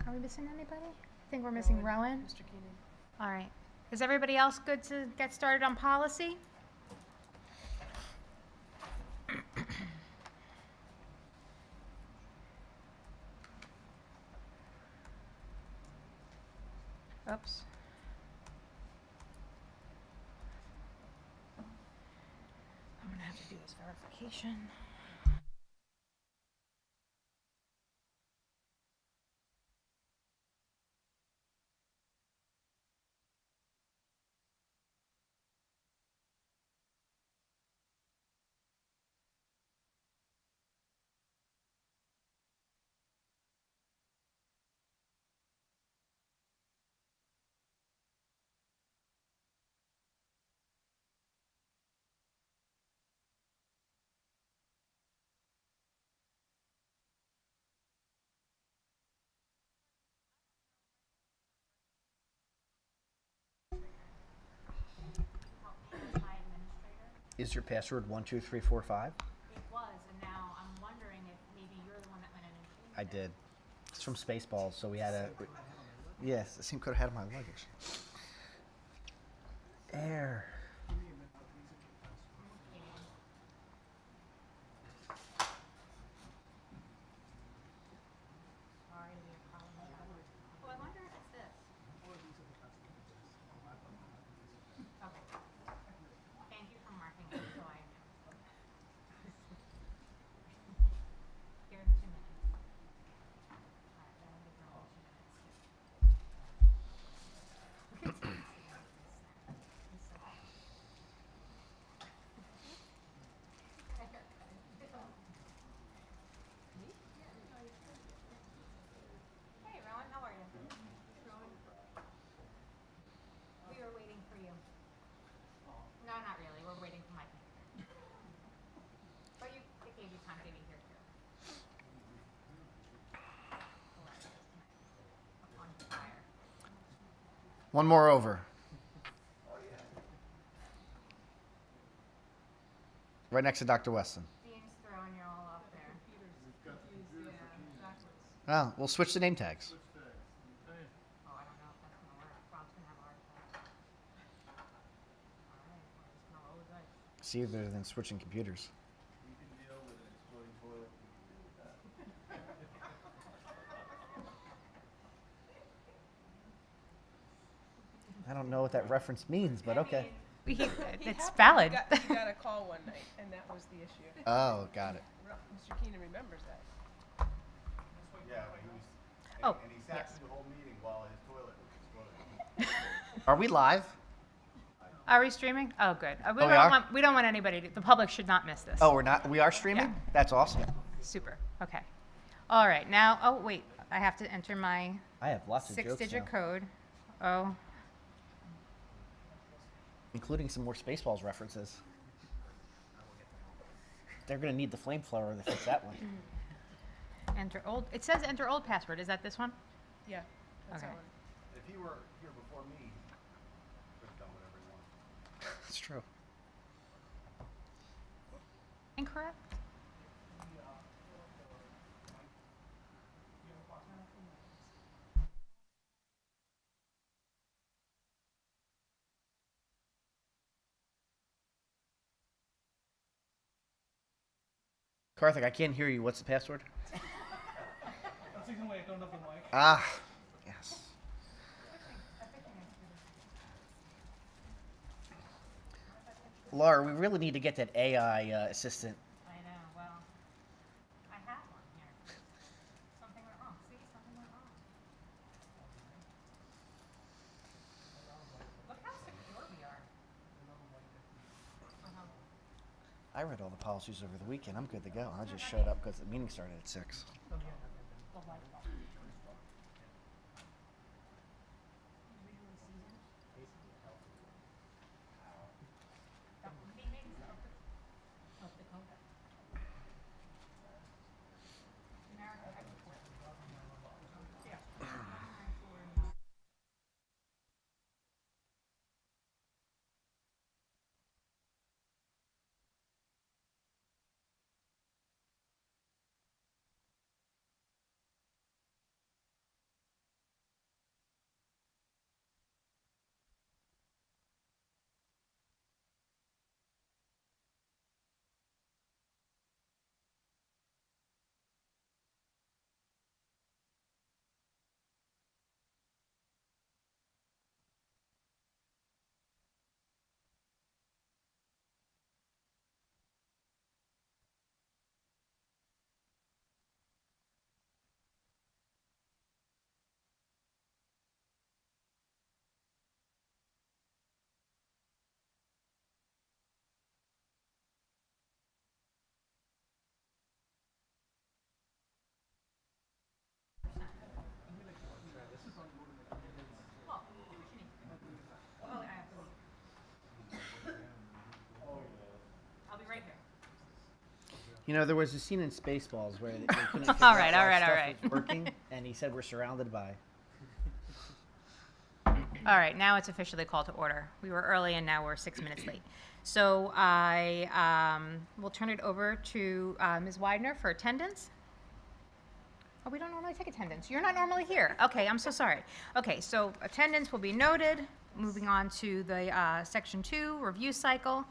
Are we missing anybody? I think we're missing Rowan. Mr. Keenan. All right. Is everybody else good to get started on policy? Oops. I'm gonna have to do this verification. Is your password 12345? It was, and now I'm wondering if maybe you're the one that went in and changed I did. It's from Spaceballs, so we had a. Yes, the same code I had in my luggage. Air. Sorry to be a problem. Oh, I wonder if it's this. Okay. Thank you for marking it so I knew. Here's 2 minutes. All right, that'll give her all 2 minutes. Hey, Rowan, how are you? We were waiting for you. No, not really. We're waiting for my computer. But it gave you time to be here too. On fire. One more over. Right next to Dr. Weston. Dean's throwing you all off there. Oh, we'll switch the name tags. Oh, I don't know if that's gonna work. Rob's gonna have a heart attack. All right, we're just gonna roll the dice. It's easier than switching computers. You can deal with an exploding toilet. I don't know what that reference means, but okay. It's valid. He got a call one night, and that was the issue. Oh, got it. Mr. Keenan remembers that. Yeah, he was, Oh, and he sat yes. through the whole meeting while his toilet was exploding. Are we live? Are we streaming? Oh, good. we are? We don't want anybody the public should not miss this. Oh, we're not. We are streaming? Yeah. That's awesome. Super. Okay. All right. Now, oh, wait. I have to enter my I have lots of jokes 6-digit now, code. Oh, including some more Spaceballs references. They're going to need the flamethrower to fix that one. enter old. It says enter old password. Is that this one? Yeah, that's Okay. that one. If he were here before me, he could have done whatever he wanted. That's true. Incorrect? Karthik, I can't hear you. What's the password? I'm taking away. I don't have the mic. Ah, yes. Laura, we really need to get that AI assistant. I know. Well, I have one here. Something went wrong. See, something went wrong. Look how secure we are. I read all the policies over the weekend. I'm good to go. I just showed up because the meeting started at 6. The light bulb. You know, there was a scene in Spaceballs where they couldn't figure All out right, why all right, all stuff right. was working, and he said we're surrounded by. All right, now it's officially called to order. We were early and now we're 6 minutes late. So I will turn it over to Ms. Widener for attendance. Oh, we don't normally take attendance. You're not normally here. Okay, I'm so sorry. Okay, so attendance will be noted. Moving on to the section 2, review cycle.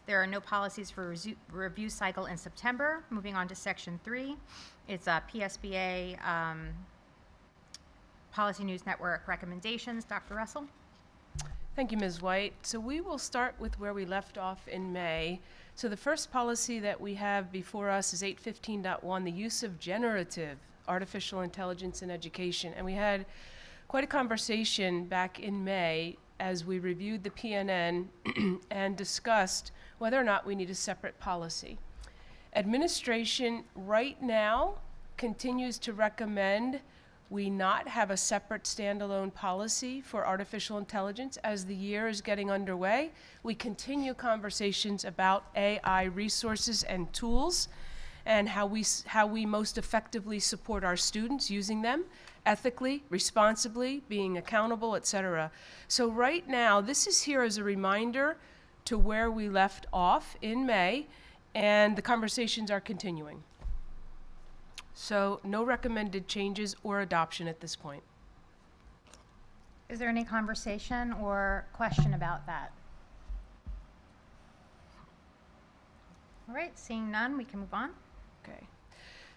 There are no policies for review cycle in September. Moving on to section 3, it's PSBA Policy News Network recommendations. Dr. Russell? Thank you, Ms. White. So we will start with where we left off in May. So the first policy that we have before us is 815.1, the use of generative artificial intelligence in education. And we had quite a conversation back in May as we reviewed the PNN and discussed whether or not we need a separate policy. Administration right now continues to recommend we not have a separate standalone policy for artificial intelligence. As the year is getting underway, we continue conversations about AI resources and tools and how we most effectively support our students using them ethically, responsibly, being accountable, etc. So right now, this is here as a reminder to where we left off in May, and the conversations are continuing. So no recommended changes or adoption at this point. Is there any conversation or question about that? All right, seeing none, we can move on. Okay.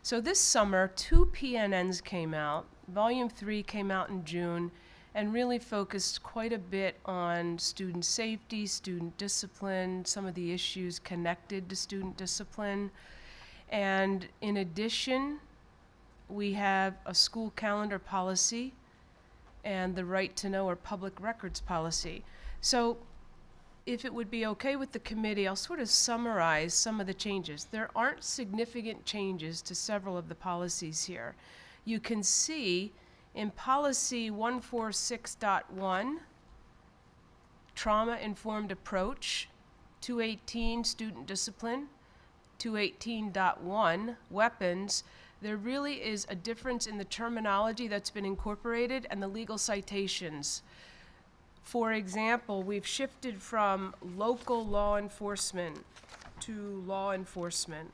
So this summer, 2 PNNs came out. Volume 3 came out in June and really focused quite a bit on student safety, student discipline, some of the issues connected to student discipline. And in addition, we have a school calendar policy and the right to know or public records policy. So if it would be okay with the committee, I'll sort of summarize some of the changes. There aren't significant changes to several of the policies here. You can see in policy 146.1, trauma-informed approach, 218, student discipline, 218.1, weapons, there really is a difference in the terminology that's been incorporated and the legal citations. For example, we've shifted from local law enforcement to law enforcement.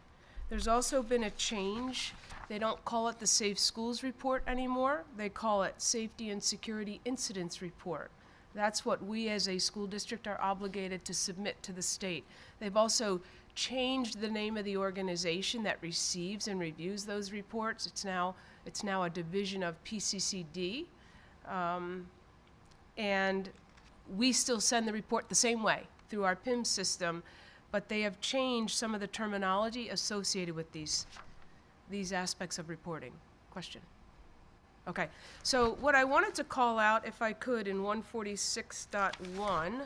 There's also been a change. They don't call it the Safe Schools Report anymore. They call it Safety and Security Incidents Report. That's what we as a school district are obligated to submit to the state. They've also changed the name of the organization that receives and reviews those reports. It's now a division of PCCD. And we still send the report the same way through our PIM system, but they have changed some of the terminology associated with these aspects of reporting. Question? Okay, so what I wanted to call out, if I could, in 146.1,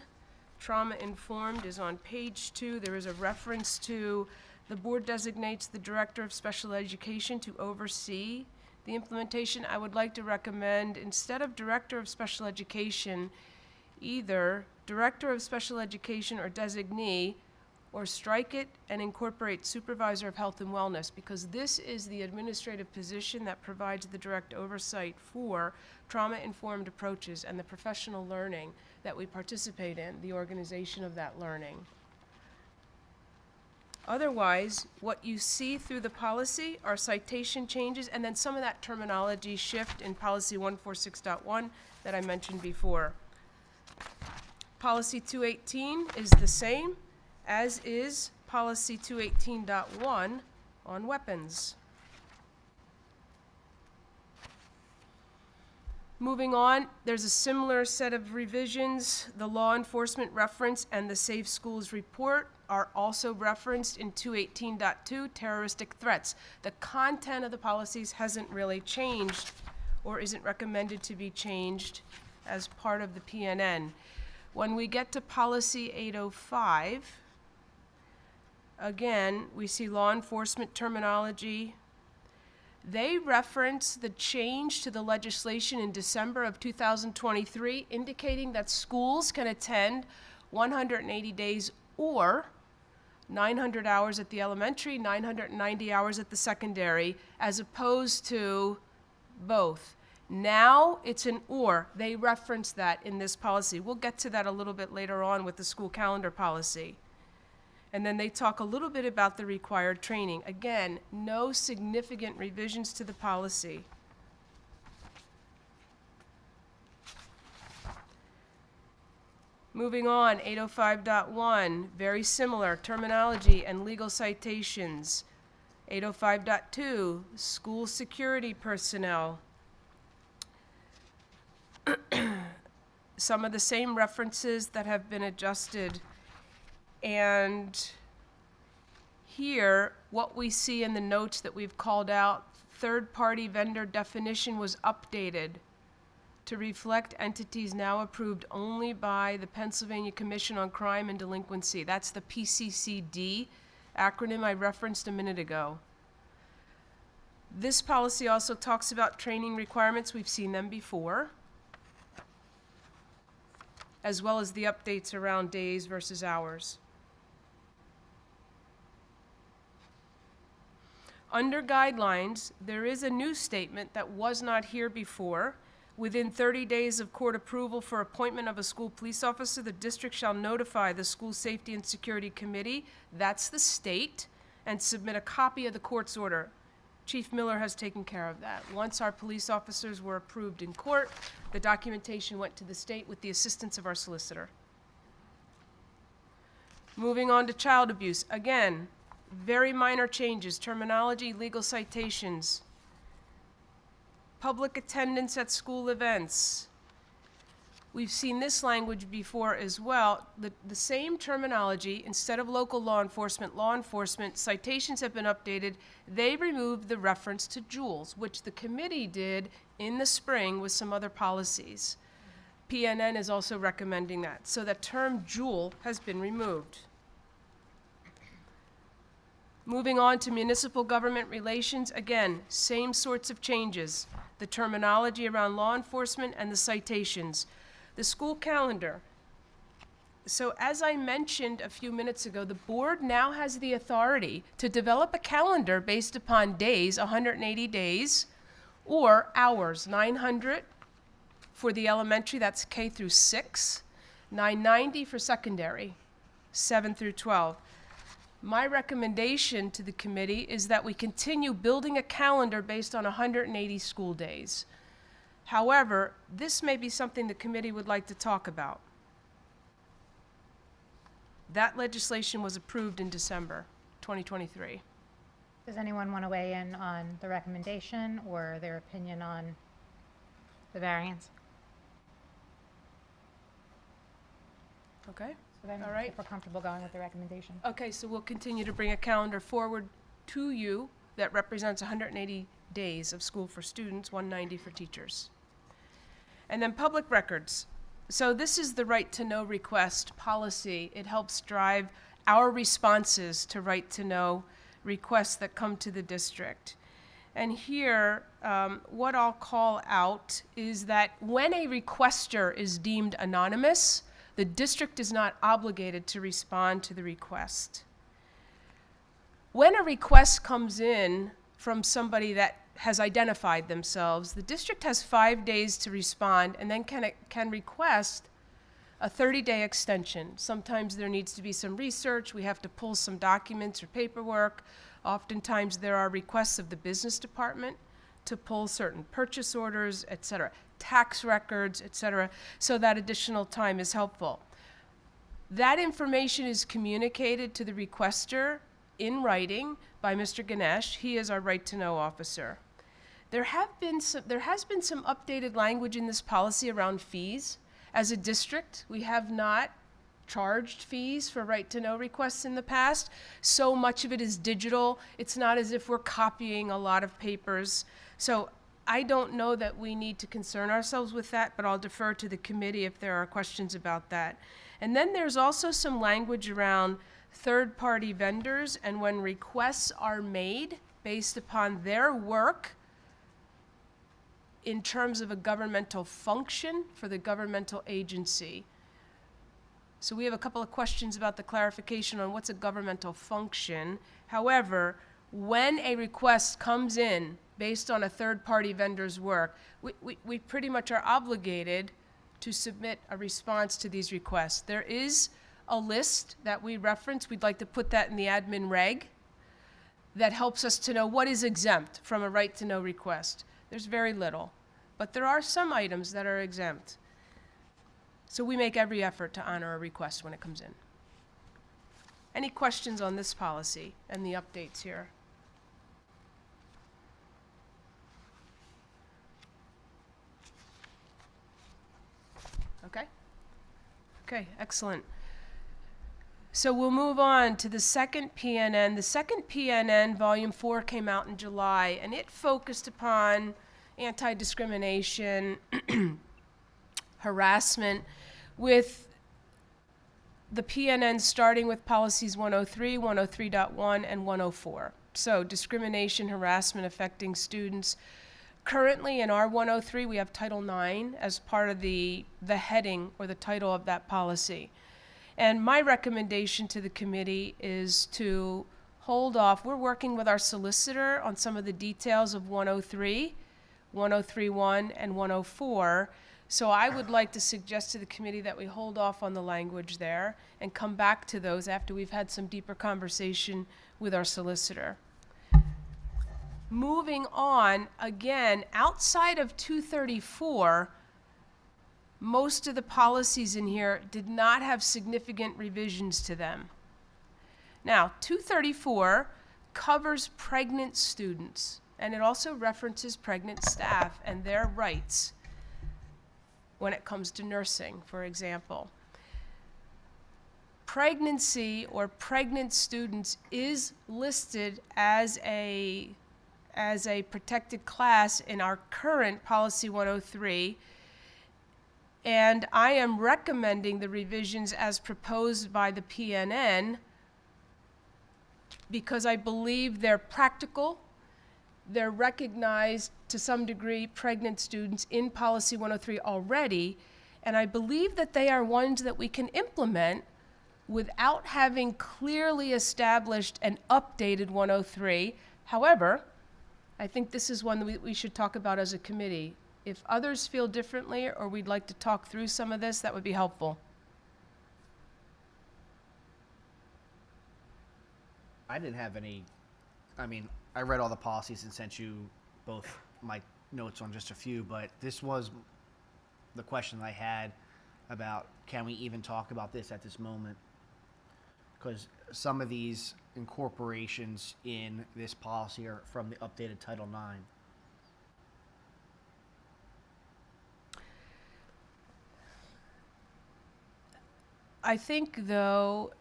trauma-informed is on page 2. There is a reference to the board designates the director of special education to oversee the implementation. I would like to recommend, instead of director of special education, either director of special education or designee, or strike it and incorporate supervisor of health and wellness, because this is the administrative position that provides the direct oversight for trauma-informed approaches and the professional learning that we participate in, the organization of that learning. Otherwise, what you see through the policy are citation changes and then some of that terminology shift in policy 146.1 that I mentioned before. Policy 218 is the same, as is policy 218.1 on weapons. Moving on, there's a similar set of revisions. The law enforcement reference and the Safe Schools report are also referenced in 218.2, terroristic threats. The content of the policies hasn't really changed or isn't recommended to be changed as part of the PNN. When we get to policy 805, again, we see law enforcement terminology. They reference the change to the legislation in December of 2023, indicating that schools can attend 180 days or 900 hours at the elementary, 990 hours at the secondary, as opposed to both. Now it's an or. They reference that in this policy. We'll get to that a little bit later on with the school calendar policy. And then they talk a little bit about the required training. Again, no significant revisions to the policy. Moving on, 805.1, very similar, terminology and legal citations. 805.2, school security personnel. Some of the same references that have been adjusted. And here, what we see in the notes that we've called out, third-party vendor definition was updated to reflect entities now approved only by the Pennsylvania Commission on Crime and Delinquency. That's the PCCD acronym I referenced a minute ago. This policy also talks about training requirements. We've seen them before, as well as the updates around days versus hours. Under guidelines, there is a new statement that was not here before. Within 30 days of court approval for appointment of a school police officer, the district shall notify the School Safety and Security Committee, that's the state, and submit a copy of the court's order. Chief Miller has taken care of that. Once our police officers were approved in court, the documentation went to the state with the assistance of our solicitor. Moving on to child abuse. Again, very minor changes, terminology, legal citations. Public attendance at school events. We've seen this language before as well. The same terminology, instead of local law enforcement, citations have been updated. They removed the reference to joules, which the committee did in the spring with some other policies. PNN is also recommending that. So the term joule has been removed. Moving on to municipal government relations, again, same sorts of changes. The terminology around law enforcement and the citations. The school calendar. So as I mentioned a few minutes ago, the board now has the authority to develop a calendar based upon days, 180 days, or hours, 900 for the elementary, that's K through 6, 990 for secondary, 7 through 12. My recommendation to the committee is that we continue building a calendar based on 180 school days. However, this may be something the committee would like to talk about. That legislation was approved in December 2023. Does anyone want to weigh in on the recommendation or their opinion on the variance? Okay? So then, All right. if we're comfortable going with the recommendation. Okay, so we'll continue to bring a calendar forward to you that represents 180 days of school for students, 190 for teachers. And then public records. So this is the right to know request policy. It helps drive our responses to right to know requests that come to the district. And here, what I'll call out is that when a requester is deemed anonymous, the district is not obligated to respond to the request. When a request comes in from somebody that has identified themselves, the district has 5 days to respond and then can request a 30-day extension. Sometimes there needs to be some research. We have to pull some documents or paperwork. Oftentimes there are requests of the business department to pull certain purchase orders, et cetera, tax records, et cetera, so that additional time is helpful. That information is communicated to the requester in writing by Mr. Ganesh. He is our right to know officer. There has been some updated language in this policy around fees. As a district, we have not charged fees for right to know requests in the past. So much of it is digital. It's not as if we're copying a lot of papers. So I don't know that we need to concern ourselves with that, but I'll defer to the committee if there are questions about that. And then there's also some language around third-party vendors and when requests are made based upon their work in terms of a governmental function for the governmental agency. So we have a couple of questions about the clarification on what's a governmental function. However, when a request comes in based on a third-party vendor's work, we pretty much are obligated to submit a response to these requests. There is a list that we reference. We'd like to put that in the admin reg that helps us to know what is exempt from a right-to-know request. There's very little, but there are some items that are exempt. So we make every effort to honor a request when it comes in. Any questions on this policy and the updates here? Okay? Okay, excellent. So we'll move on to the second PNN. The second PNN, Volume 4, came out in July, and it focused upon anti-discrimination, harassment, with the PNN starting with policies 103, 103.1, and 104. So discrimination, harassment affecting students. Currently in our 103, we have Title IX as part of the heading or the title of that policy. And my recommendation to the committee is to hold off. We're working with our solicitor on some of the details of 103, 103.1, and 104. So I would like to suggest to the committee that we hold off on the language there and come back to those after we've had some deeper conversation with our solicitor. Moving on, again, outside of 234, most of the policies in here did not have significant revisions to them. Now, 234 covers pregnant students, and it also references pregnant staff and their rights when it comes to nursing, for example. Pregnancy or pregnant students is listed as a protected class in our current policy 103. And I am recommending the revisions as proposed by the PNN because I believe they're practical. They're recognized to some degree, pregnant students, in policy 103 already. And I believe that they are ones that we can implement without having clearly established and updated 103. However, I think this is one that we should talk about as a committee. If others feel differently or we'd like to talk through some of this, that would be helpful. I didn't have any, I read all the policies and sent you both my notes on just a few, but this was the question I had about, can we even talk about this at this moment? Because some of these incorporations in this policy are from the updated Title IX. I think, though,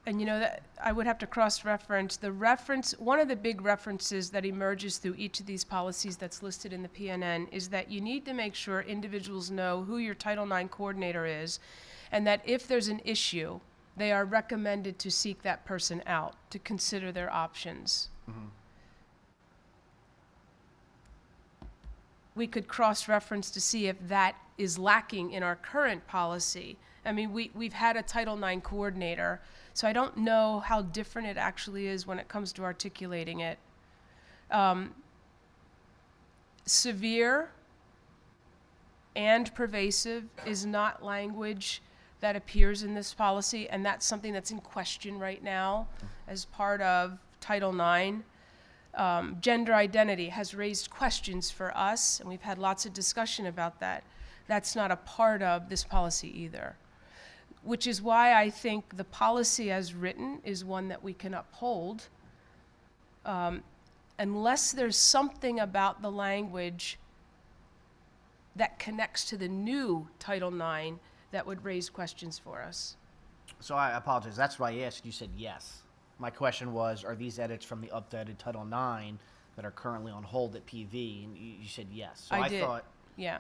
and that I would have to cross-reference, one of the big references that emerges through each of these policies that's listed in the PNN is that you need to make sure individuals know who your Title IX coordinator is, and that if there's an issue, they are recommended to seek that person out, to consider their options. Mm-hmm. We could cross-reference to see if that is lacking in our current policy. We've had a Title IX coordinator, so I don't know how different it actually is when it comes to articulating it. Severe and pervasive is not language that appears in this policy, and that's something that's in question right now as part of Title IX. Gender identity has raised questions for us, and we've had lots of discussion about that. That's not a part of this policy either, which is why I think the policy as written is one that we can uphold, unless there's something about the language that connects to the new Title IX that would raise questions for us. So I apologize. That's why I asked. You said yes. My question was, are these edits from the updated Title IX that are currently on hold at PV? And you said yes. So I did. thought, Yeah.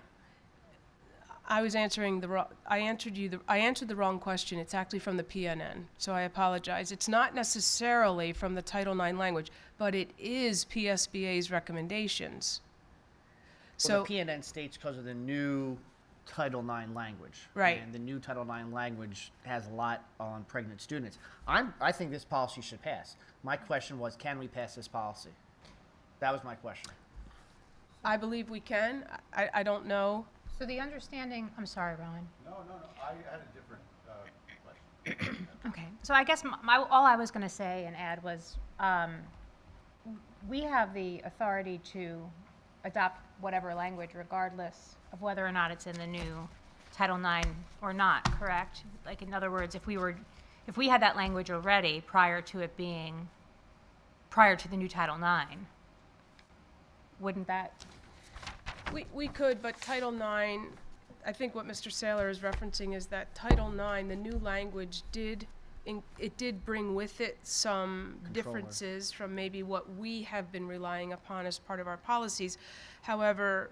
I was answering I answered the wrong question. It's actually from the PNN, so I apologize. It's not necessarily from the Title IX language, but it is PSBA's recommendations. so the PNN states because of the new Title IX language. Right. And the new Title IX language has a lot on pregnant students. I think this policy should pass. My question was, can we pass this policy? That was my question. I believe we can. I don't know. So the understanding, I'm sorry, Rowan. No, I had a different question. Okay, so I guess all I was going to say and add was, we have the authority to adopt whatever language regardless of whether or not it's in the new Title IX or not, correct? Like, in other words, if we had that language already prior to the new Title IX, wouldn't that? We could, but Title IX, I think what Mr. Saylor is referencing is that Title IX, the new language did bring with it some differences from maybe what we have been relying upon as part of our policies. However,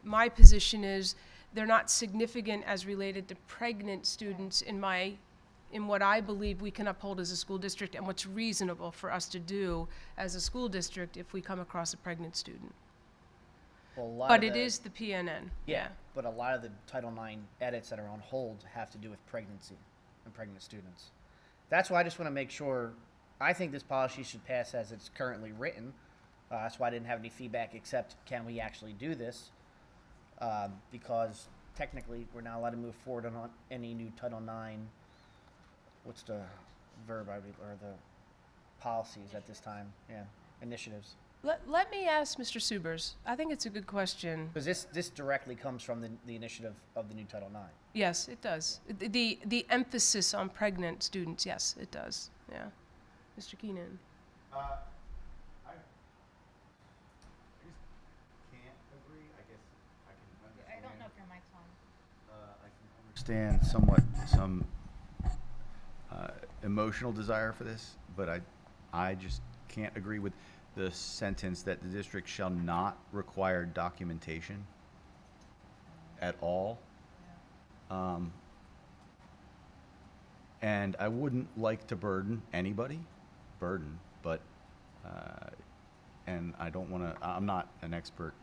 my position is they're not significant as related to pregnant students in what I believe we can uphold as a school district and what's reasonable for us to do as a school district if we come across a pregnant student. Well, But it is the PNN. Yeah, but a lot of the Title IX edits that are on hold have to do with pregnancy and pregnant students. That's why I just want to make sure, I think this policy should pass as it's currently written. That's why I didn't have any feedback except, can we actually do this? Because technically, we're not allowed to move forward on any new Title IX, what's the verb, or the policies at this time, yeah, initiatives. Let me ask Mr. Subers. I think it's a good question. Because this directly comes from the initiative of the new Title IX. Yes, it does. The emphasis on pregnant students, yes, it does. Yeah. Mr. Keenan. I just can't agree. I guess I can understand. I don't know if your mic's on. I can understand somewhat some emotional desire for this, but I just can't agree with the sentence that the district shall not require documentation at all. And I wouldn't like to burden anybody, but, and I don't want to, I'm not an expert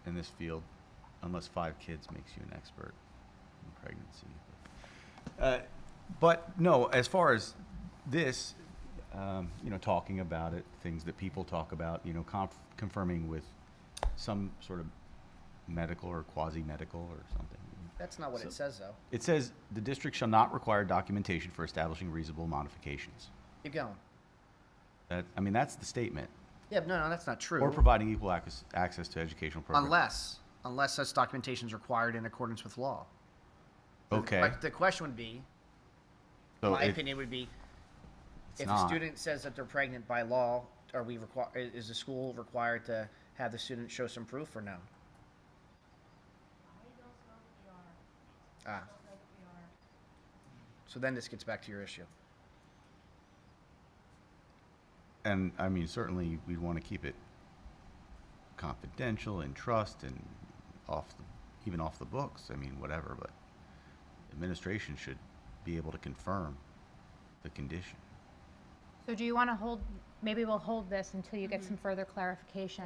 in this field, unless 5 kids makes you an expert in pregnancy. But no, as far as this, talking about it, things that people talk about, confirming with some sort of medical or quasi-medical or something. That's not what it says, though. It says the district shall not require documentation for establishing reasonable modifications. Keep going. That's the statement. Yeah, no, that's not true. Or providing equal access to educational programs. Unless such documentation is required in accordance with law. Okay. The question would be, So my opinion would be, it's if not. a student says that they're pregnant by law, is the school required to have the student show some proof or no? Ah. So then this gets back to your issue. And certainly we'd want to keep it confidential and trust and even off the books. Whatever, but administration should be able to confirm the condition. So do you want to maybe we'll hold this until you get some further clarification,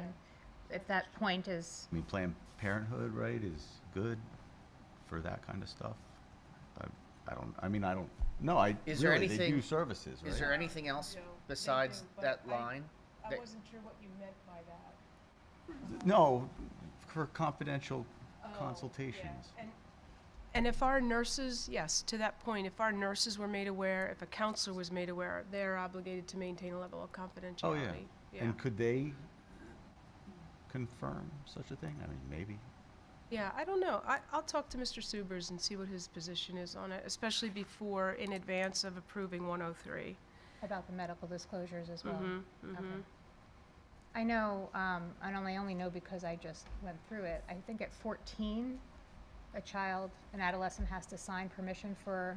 if that point is, Planned Parenthood, right, is good for that kind of stuff. I don't know. Is there They anything- do services, right? Is there anything else besides that line? I wasn't sure what you meant by that. No, for confidential consultations. And if our nurses, yes, to that point, if our nurses were made aware, if a counselor was made aware, they're obligated to maintain a level of confidentiality. Oh, yeah. And could they confirm such a thing? Maybe. Yeah, I don't know. I'll talk to Mr. Subers and see what his position is on it, especially in advance of approving 103. about the medical disclosures as well? Mm-hmm. Okay. I know, and I only know because I just went through it. I think at 14, an adolescent has to sign permission for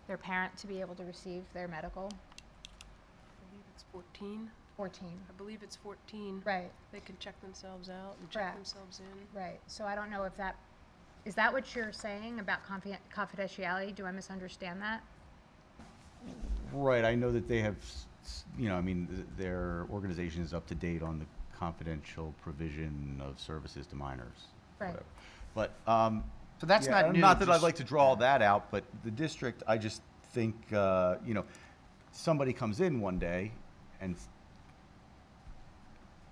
their parent to be able to receive their medical. I believe it's 14. 14, I believe it's 14. right, They can check themselves out and check Correct. themselves in. right. So I don't know if is that what you're saying about confidentiality? Do I misunderstand that? Right, I know that they have, their organization is up to date on the confidential provision of services to minors. Right. whatever. But, So that's yeah, not new. not that I'd just- like to draw that out, but the district, I just think, somebody comes in one day and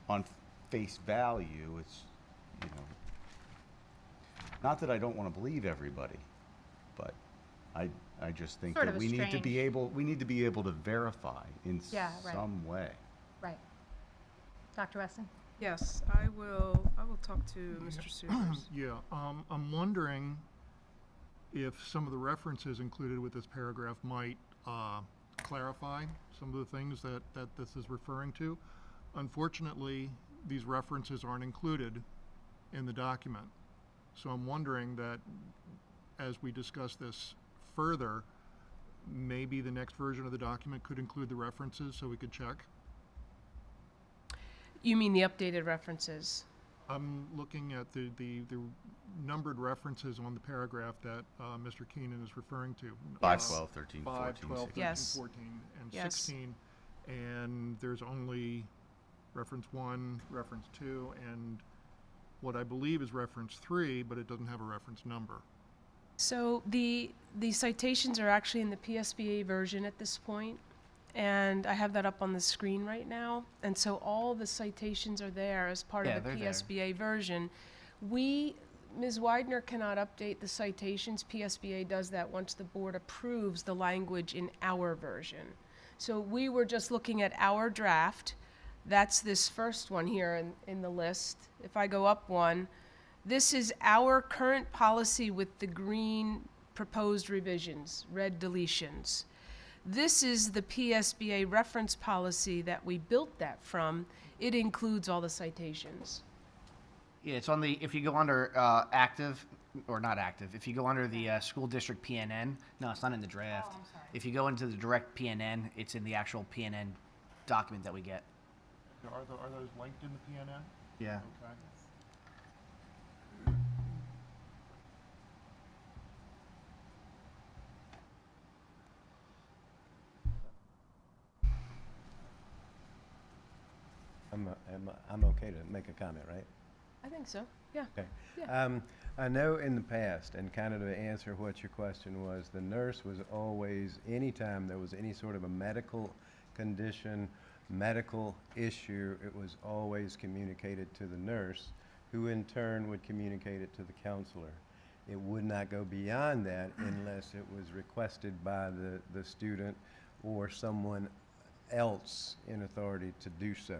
on face value, it's, not that I don't want to believe everybody, but I just think Sort that of a we need to be strange- able to verify in Yeah, right. some way. Right. Dr. Weston? Yes, I will talk to Mr. Supers. Yeah, I'm wondering if some of the references included with this paragraph might clarify some of the things that this is referring to. Unfortunately, these references aren't included in the document. So I'm wondering that as we discuss this further, maybe the next version of the document could include the references so we could check. You mean the updated references? I'm looking at the numbered references on the paragraph that Mr. Keenan is referring to. 5, 12, 13, 5, 14, 12, 13, 16. Yes. 14, and Yes. 16. And there's only reference 1, reference 2, and what I believe is reference 3, but it doesn't have a reference number. So the citations are actually in the PSBA version at this point, and I have that up on the screen right now. And so all the citations are there as part Yeah, of the they're there. PSBA version. Ms. Widener cannot update the citations. PSBA does that once the board approves the language in our version. So we were just looking at our draft. That's this first one here in the list. If I go up one, this is our current policy with the green proposed revisions, red deletions. This is the PSBA reference policy that we built that from. It includes all the citations. Yeah, it's on the, if you go under active, or not active, if you go under the school district PNN, no, it's not in the draft. Oh, I'm sorry. If you go into the direct PNN, it's in the actual PNN document that we get. Are those linked in the PNN? Yeah. Okay. I'm okay to make a comment, right? I think so, yeah. Okay. Yeah. I know in the past, and kind of to answer what your question was, the nurse was always, anytime there was any sort of a medical condition, medical issue, it was always communicated to the nurse, who in turn would communicate it to the counselor. It would not go beyond that unless it was requested by the student or someone else in authority to do so.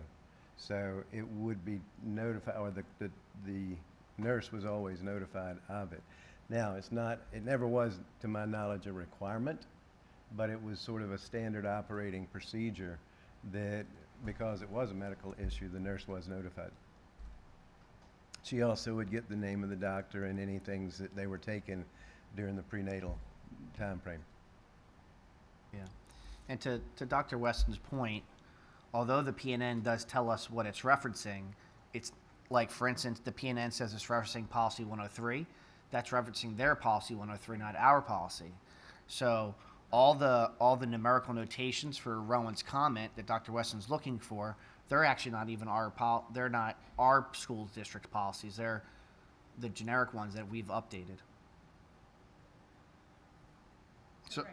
So it would be notified, or the nurse was always notified of it. Now, it never was, to my knowledge, a requirement, but it was sort of a standard operating procedure that, because it was a medical issue, the nurse was notified. She also would get the name of the doctor and any things that they were taking during the prenatal time frame. Yeah. And to Dr. Weston's point, although the PNN does tell us what it's referencing, it's like, for instance, the PNN says it's referencing policy 103. That's referencing their policy 103, not our policy. So all the numerical notations for Rowan's comment that Dr. Weston's looking for, they're actually not even they're not our school district policies. They're the generic ones that we've updated. So,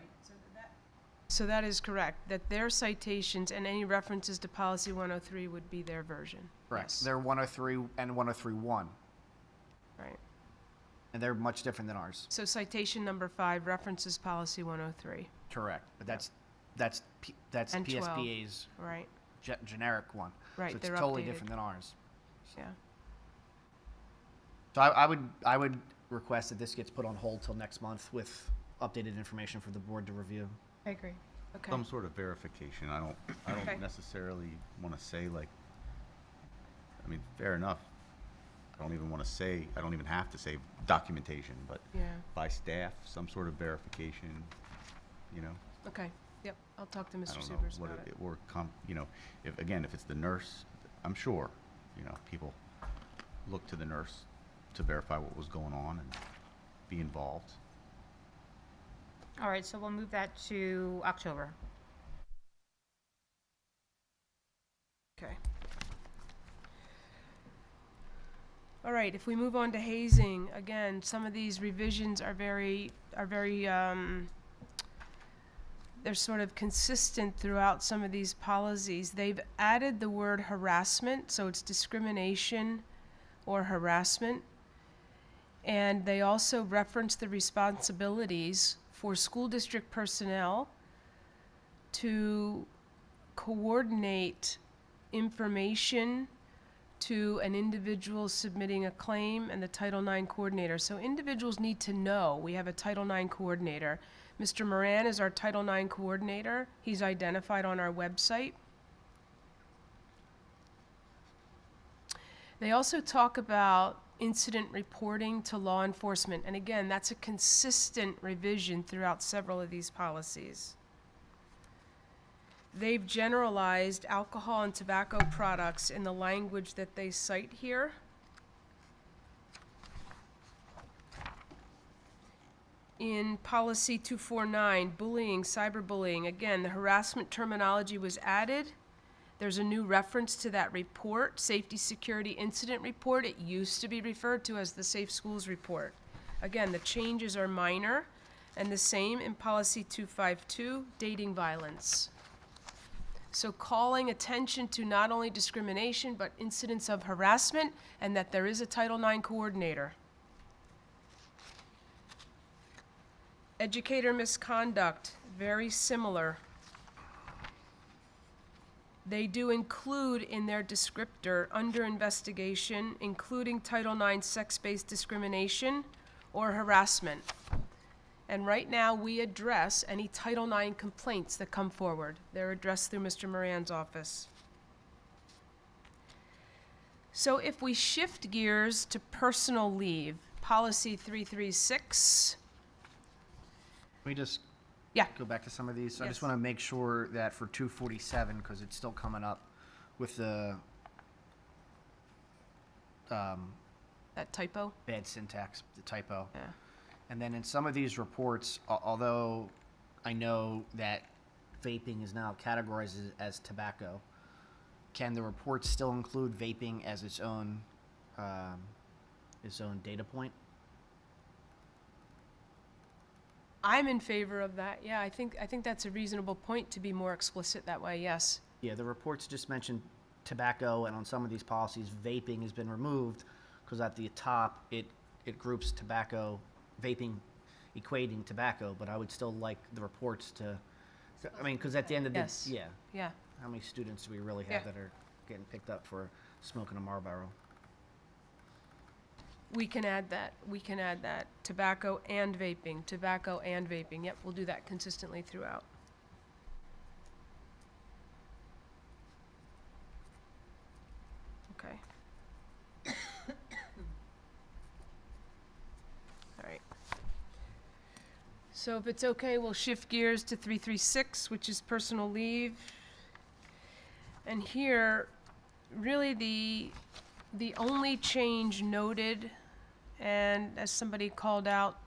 So that is correct, that their citations and any references to policy 103 would be their version. correct. Yes. They're 103 and 103.1, Right. and they're much different than ours. So citation number 5 references policy 103, Correct. But that's And 12. PSBA's right? generic one. Right, So it's they're totally updated. different than ours. Yeah. So I would request that this gets put on hold till next month with updated information for the board to review. I agree. Okay. Some sort of verification. I Okay. don't necessarily want to say, like, I mean, fair enough. I don't even have to say documentation, but Yeah. by staff, some sort of verification, Okay. Yep. I'll talk to I Mr. don't know Supers what about it. or if it's the nurse, I'm sure, people look to the nurse to verify what was going on and be involved. All right, so we'll move that to October. Okay. All right, if we move on to hazing, again, some of these revisions are very, they're sort of consistent throughout some of these policies. They've added the word harassment, so it's discrimination or harassment. And they also reference the responsibilities for school district personnel to coordinate information to an individual submitting a claim and the Title IX coordinator. So individuals need to know we have a Title IX coordinator. Mr. Moran is our Title IX coordinator. He's identified on our website. They also talk about incident reporting to law enforcement. And again, that's a consistent revision throughout several of these policies. They've generalized alcohol and tobacco products in the language that they cite here. In policy 249, bullying, cyberbullying, again, the harassment terminology was added. There's a new reference to that report, Safety Security Incident Report. It used to be referred to as the Safe Schools Report. Again, the changes are minor, and the same in policy 252, dating violence. So calling attention to not only discrimination, but incidents of harassment, and that there is a Title IX coordinator. Educator misconduct, very similar. They do include in their descriptor, under investigation, including Title IX sex-based discrimination or harassment. And right now, we address any Title IX complaints that come forward. They're addressed through Mr. Moran's office. So if we shift gears to personal leave, policy 336. Let me just Yeah. go back to some of these. I Yes. just want to make sure that for 247, because it's still coming up with the That typo? bad syntax, the typo. Yeah. And then in some of these reports, although I know that vaping is now categorized as tobacco, can the report still include vaping as its own data point? I'm in favor of that. Yeah, I think that's a reasonable point to be more explicit that way, yes. Yeah, the reports just mentioned tobacco, and on some of these policies, vaping has been removed because at the top it groups tobacco, vaping equating tobacco, but I would still like the reports to, I mean, because at the end of the, Yes. yeah, Yeah. how many students do we really have Yeah. that are getting picked up for smoking a Marlboro? We can add that. We can add that. Tobacco and vaping. Tobacco and vaping. Yep, we'll do that consistently throughout. Okay. All right. So if it's okay, we'll shift gears to 336, which is personal leave. And here, really the only change noted, and as somebody called out,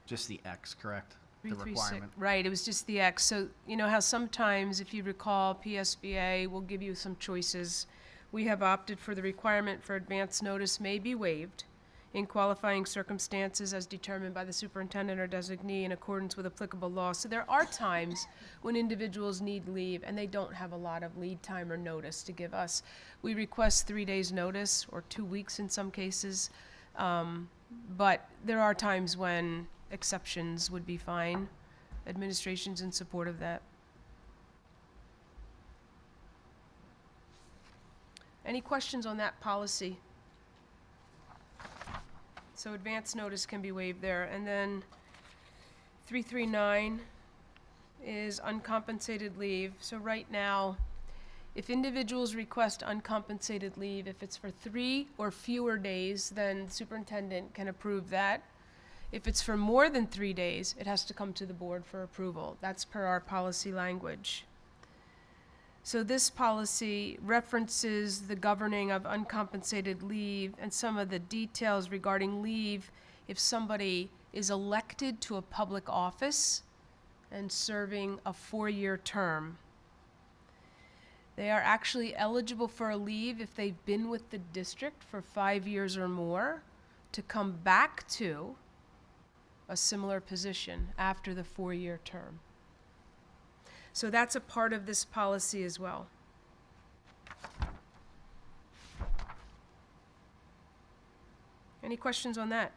Just the X, correct? The 336 requirement. Right, it was just the X. So, you know how sometimes, if you recall, PSBA will give you some choices. We have opted for the requirement for advance notice may be waived in qualifying circumstances as determined by the superintendent or designee in accordance with applicable law. So there are times when individuals need leave and they don't have a lot of lead time or notice to give us. We request 3 days notice or 2 weeks in some cases. But there are times when exceptions would be fine. Administration's in support of that. Any questions on that policy? So advance notice can be waived there. And then 339 is uncompensated leave. So right now, if individuals request uncompensated leave, if it's for 3 or fewer days, then the superintendent can approve that. If it's for more than 3 days, it has to come to the board for approval. That's per our policy language. So this policy references the governing of uncompensated leave and some of the details regarding leave if somebody is elected to a public office and serving a 4-year term. They are actually eligible for a leave if they've been with the district for 5 years or more to come back to a similar position after the 4-year term. So that's a part of this policy as well. Any questions on that?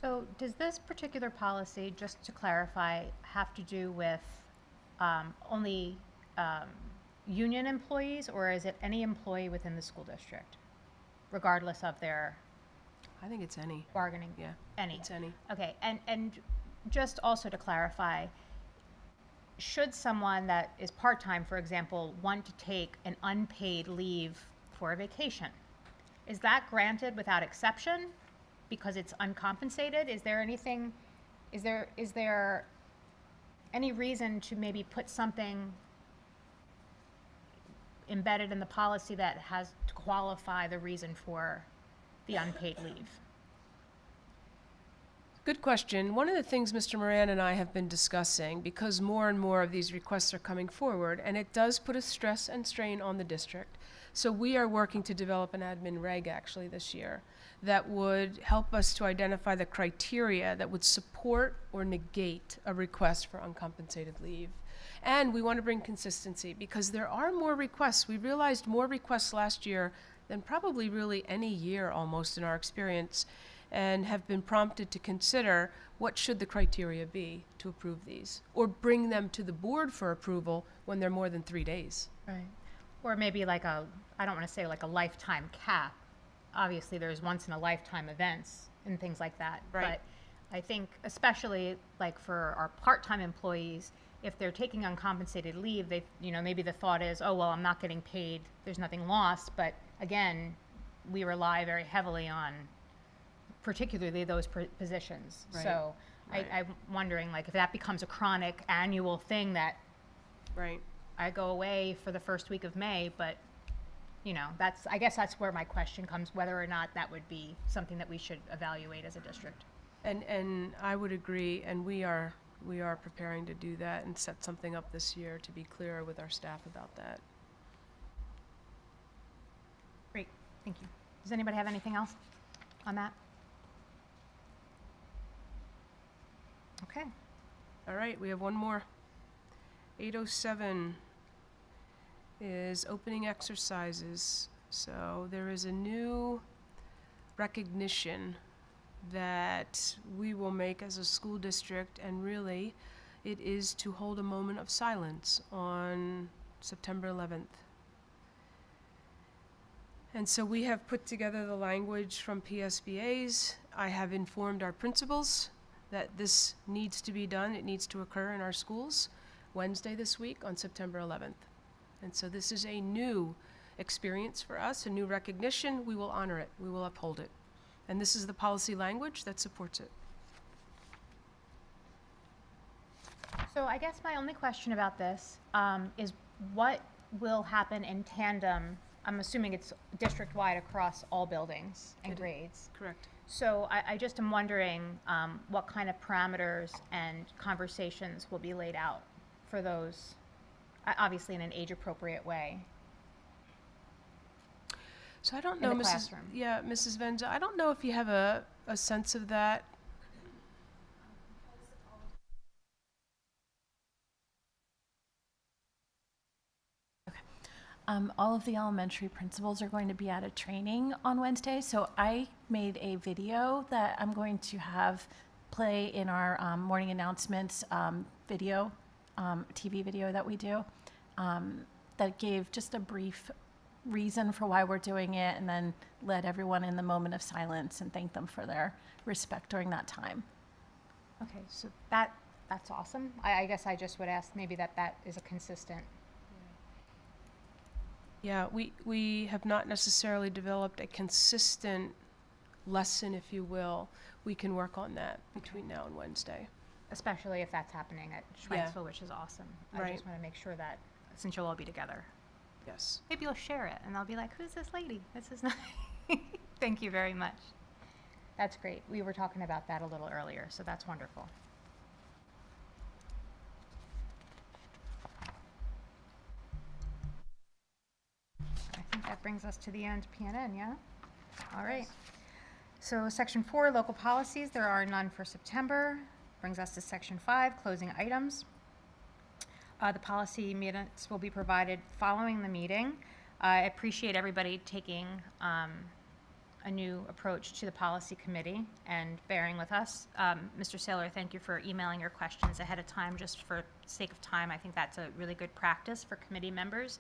So does this particular policy, just to clarify, have to do with only union employees, or is it any employee within the school district, regardless of their I think it's any. bargaining? Yeah, Any? it's any. Okay, and just also to clarify, should someone that is part-time, for example, want to take an unpaid leave for a vacation, is that granted without exception because it's uncompensated? Is there anything, is there any reason to maybe put something embedded in the policy that has to qualify the reason for the unpaid leave? Good question. One of the things Mr. Moran and I have been discussing, because more and more of these requests are coming forward, and it does put a stress and strain on the district. So we are working to develop an admin reg actually this year that would help us to identify the criteria that would support or negate a request for uncompensated leave. And we want to bring consistency because there are more requests. We realized more requests last year than probably really any year almost in our experience, and have been prompted to consider what should the criteria be to approve these, or bring them to the board for approval when they're more than 3 days. Right. Or maybe like I don't want to say like a lifetime cap. Obviously, there's once in a lifetime events and things like that. Right. But I think especially like for our part-time employees, if they're taking uncompensated leave, they, maybe the thought is, oh, well, I'm not getting paid, there's nothing lost. But again, we rely very heavily on particularly those positions. Right. So Right. I'm wondering like if that becomes a chronic annual thing that Right. I go away for the first week of May, but, I guess that's where my question comes, whether or not that would be something that we should evaluate as a district. And I would agree, and we are preparing to do that and set something up this year to be clearer with our staff about that. Great, thank you. Does anybody have anything else on that? Okay. All right, we have one more. 807 is opening exercises. So there is a new recognition that we will make as a school district, and really it is to hold a moment of silence on September 11th. And so we have put together the language from PSBA's. I have informed our principals that this needs to be done. It needs to occur in our schools Wednesday this week on September 11th. And so this is a new experience for us, a new recognition. We will honor it. We will uphold it. And this is the policy language that supports it. So I guess my only question about this is what will happen in tandem? I'm assuming it's district-wide across all buildings and It is. grades. Correct. So I just am wondering what kind of parameters and conversations will be laid out for those, obviously in an age-appropriate way. So I don't In know, the Mrs. classroom. Yeah, Mrs. Venza, I don't know if you have a sense of that. All of the elementary principals are going to be at a training on Wednesday, so I made a video that I'm going to have play in our morning announcements video, TV video that we do, that gave just a brief reason for why we're doing it, and then led everyone in the moment of silence and thank them for their respect during that time. Okay, so that's awesome. I guess I just would ask maybe that is a consistent. Yeah, we have not necessarily developed a consistent lesson, if you will. We can work on that between now and Wednesday. Especially if that's happening at Yeah. Schweitzville, which is awesome. I Right. just want to make sure that, since you'll all be together, Yes. maybe you'll share it and I'll be like, who's this lady? This is not. Thank you very much. That's great. We were talking about that a little earlier, so that's wonderful. I think that brings us to the end PNN, yeah? All right. So Section 4, local policies, there are none for September. Brings us to Section 5, closing items. The policy minutes will be provided following the meeting. I appreciate everybody taking a new approach to the policy committee and bearing with us. Mr. Saylor, thank you for emailing your questions ahead of time, just for sake of time. I think that's a really good practice for committee members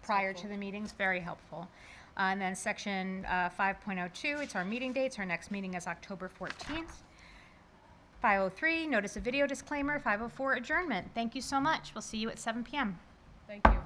prior to the meetings, very helpful. And then section 5.02, it's our meeting dates. Our next meeting is October 14th. 503, notice of video disclaimer. 504, adjournment. Thank you so much. We'll see you at 7 p.m. Thank you.